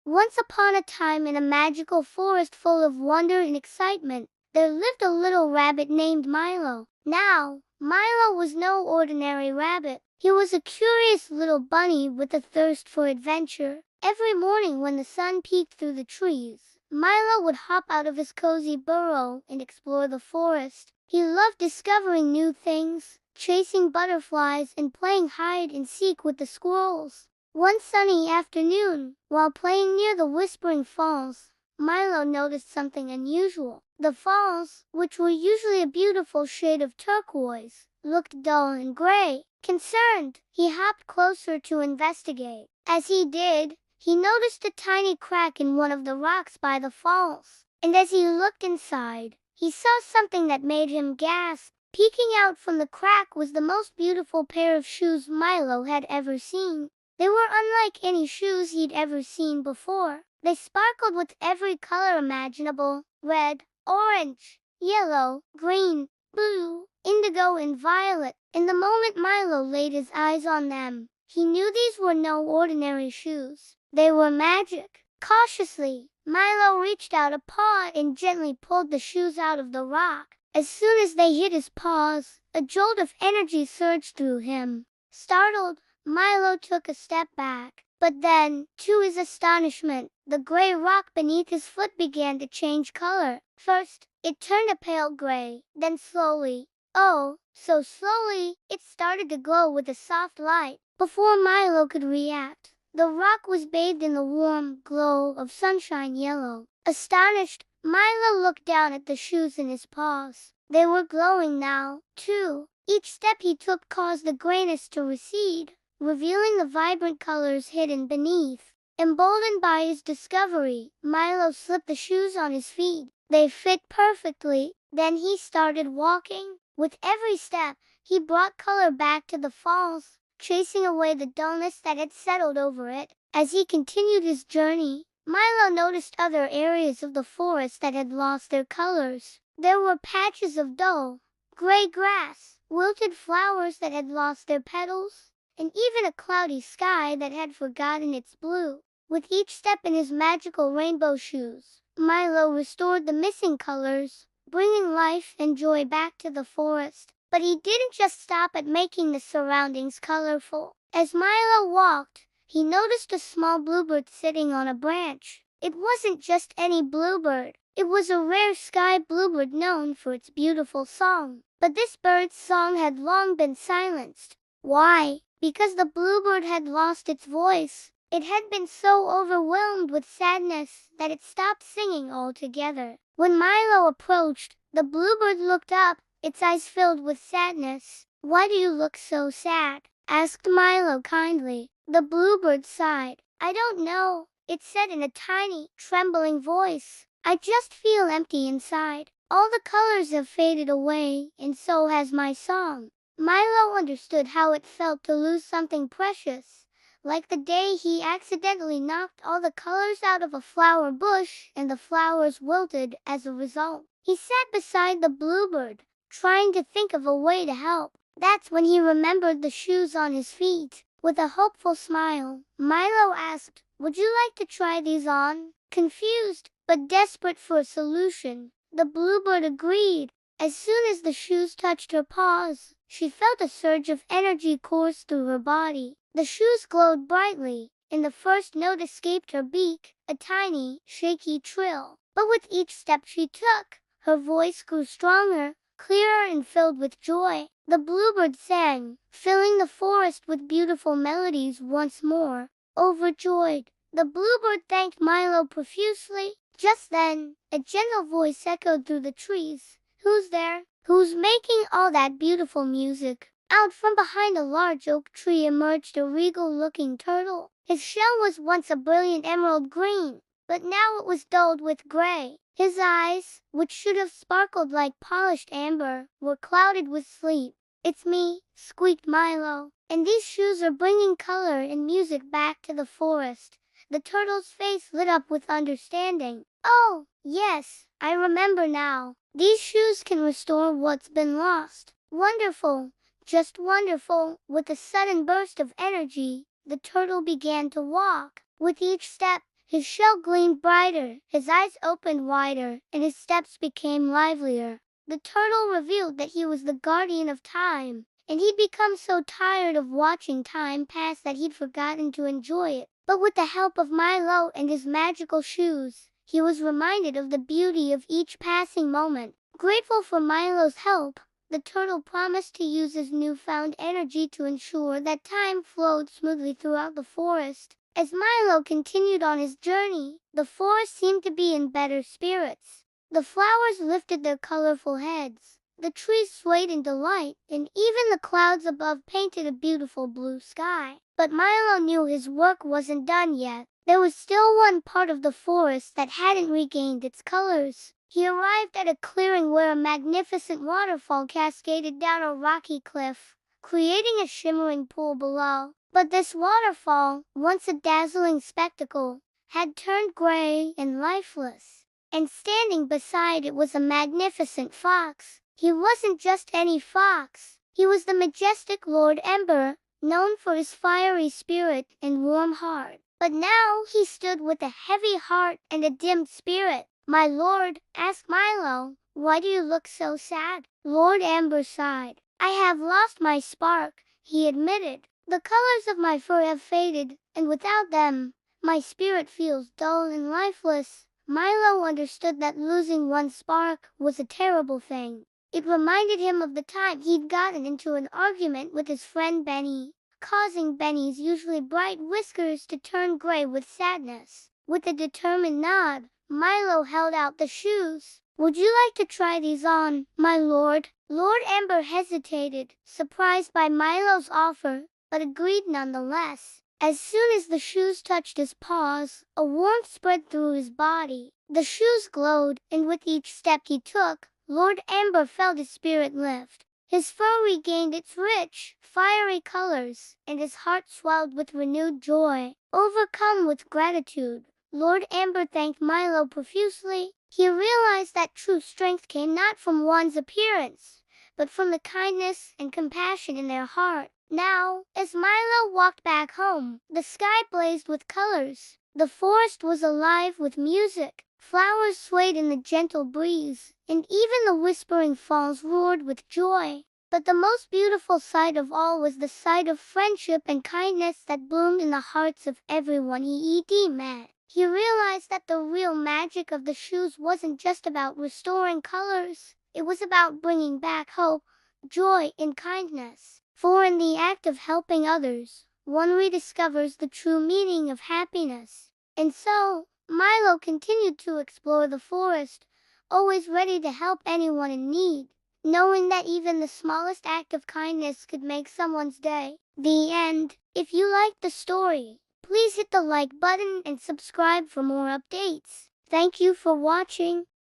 Once upon a time, in a magical forest full of wonder and excitement, there lived a little rabbit named Milo. Now, Milo was no ordinary rabbit. He was a curious little bunny with a thirst for adventure. Every morning when the sun peeked through the trees, Milo would hop out of his cozy burrow and explore the forest. He loved discovering new things, chasing butterflies, and playing hide and seek with the squirrels. One sunny afternoon, while playing near the Whispering Falls, Milo noticed something unusual. The falls, which were usually a beautiful shade of turquoise, looked dull and gray. Concerned, he hopped closer to investigate. As he did, he noticed a tiny crack in one of the rocks by the falls, and as he looked inside, he saw something that made him gasp. Peeking out from the crack was the most beautiful pair of shoes Milo had ever seen. They were unlike any shoes he'd ever seen before. They sparkled with every color imaginable: red, orange, yellow, green, blue, indigo, and violet. In the moment Milo laid his eyes on them, he knew these were no ordinary shoes. They were magic. Cautiously, Milo reached out a paw and gently pulled the shoes out of the rock. As soon as they hit his paws, a jolt of energy surged through him. Startled, Milo took a step back, but then, to his astonishment, the gray rock beneath his foot began to change color. First, it turned a pale gray, then slowly, oh, so slowly, it started to glow with a soft light. Before Milo could react, the rock was bathed in the warm glow of sunshine yellow. Astonished, Milo looked down at the shoes in his paws. They were glowing now, too. Each step he took caused the grayness to recede, revealing the vibrant colors hidden beneath. Emboldened by his discovery, Milo slipped the shoes on his feet. They fit perfectly. Then he started walking. With every step, he brought color back to the falls, chasing away the dullness that had settled over it. As he continued his journey, Milo noticed other areas of the forest that had lost their colors. There were patches of dull, gray grass, wilted flowers that had lost their petals, and even a cloudy sky that had forgotten its blue. With each step in his magical rainbow shoes, Milo restored the missing colors, bringing life and joy back to the forest. But he didn't just stop at making the surroundings colorful. As Milo walked, he noticed a small bluebird sitting on a branch. It wasn't just any bluebird. It was a rare sky bluebird known for its beautiful song. But this bird's song had long been silenced. Why? Because the bluebird had lost its voice. It had been so overwhelmed with sadness that it stopped singing altogether. When Milo approached, the bluebird looked up, its eyes filled with sadness. "Why do you look so sad?" asked Milo kindly. The bluebird sighed. "I don't know," it said in a tiny, trembling voice. "I just feel empty inside. All the colors have faded away, and so has my song." Milo understood how it felt to lose something precious, like the day he accidentally knocked all the colors out of a flower bush and the flowers wilted as a result. He sat beside the bluebird, trying to think of a way to help. That's when he remembered the shoes on his feet. With a hopeful smile, Milo asked, "Would you like to try these on?" Confused, but desperate for a solution, the bluebird agreed. As soon as the shoes touched her paws, she felt a surge of energy course through her body. The shoes glowed brightly, and the first note escaped her beak, a tiny, shaky trill. But with each step she took, her voice grew stronger, clearer, and filled with joy. The bluebird sang, filling the forest with beautiful melodies once more. Overjoyed, the bluebird thanked Milo profusely. Just then, a gentle voice echoed through the trees. "Who's there? Who's making all that beautiful music?" Out from behind a large oak tree emerged a regal-looking turtle. His shell was once a brilliant emerald green, but now it was dulled with gray. His eyes, which should have sparkled like polished amber, were clouded with sleep. "It's me," squeaked Milo, "and these shoes are bringing color and music back to the forest." The turtle's face lit up with understanding. "Oh, yes, I remember now. These shoes can restore what's been lost. Wonderful, just wonderful." With a sudden burst of energy, the turtle began to walk. With each step, His shell gleamed brighter, his eyes opened wider, and his steps became livelier. The turtle revealed that he was the guardian of time, and he'd become so tired of watching time pass that he'd forgotten to enjoy it. But with the help of Milo and his magical shoes, he was reminded of the beauty of each passing moment. Grateful for Milo's help, the turtle promised to use his newfound energy to ensure that time flowed smoothly throughout the forest. As Milo continued on his journey, the forest seemed to be in better spirits. The flowers lifted their colorful heads, the trees swayed in delight, and even the clouds above painted a beautiful blue sky. But Milo knew his work wasn't done yet. There was still one part of the forest that hadn't regained its colors. He arrived at a clearing where a magnificent waterfall cascaded down a rocky cliff, creating a shimmering pool below. But this waterfall, once a dazzling spectacle, had turned gray and lifeless. And standing beside it was a magnificent fox. He wasn't just any fox. He was the majestic Lord Ember, known for his fiery spirit and warm heart. But now he stood with a heavy heart and a dimmed spirit. "My lord," asked Milo, "why do you look so sad?" Lord Amber sighed. "I have lost my spark," he admitted. "The colors of my fur have faded, and without them, my spirit feels dull and lifeless." Milo understood that losing one's spark was a terrible thing. It reminded him of the time he'd gotten into an argument with his friend Benny, causing Benny's usually bright whiskers to turn gray with sadness. With a determined nod, Milo held out the shoes. "Would you like to try these on, my lord?" Lord Amber hesitated, surprised by Milo's offer, but agreed nonetheless. As soon as the shoes touched his paws, a warmth spread through his body. The shoes glowed, and with each step he took, Lord Amber felt his spirit lift. His fur regained its rich, fiery colors, and his heart swelled with renewed joy. Overcome with gratitude, Lord Amber thanked Milo profusely. He realized that true strength came not from one's appearance, but from the kindness and compassion in their heart. Now, as Milo walked back home, the sky blazed with colors. The forest was alive with music. Flowers swayed in the gentle breeze, and even the whispering falls roared with joy. But the most beautiful sight of all was the sight of friendship and kindness that bloomed in the hearts of everyone he met. He realized that the real magic of the shoes wasn't just about restoring colors. It was about bringing back hope, joy, and kindness. For in the act of helping others, one rediscovers the true meaning of happiness. And so, Milo continued to explore the forest, always ready to help anyone in need, knowing that even the smallest act of kindness could make someone's day. The end. If you liked the story, please hit the like button and subscribe for more updates. Thank you for watching.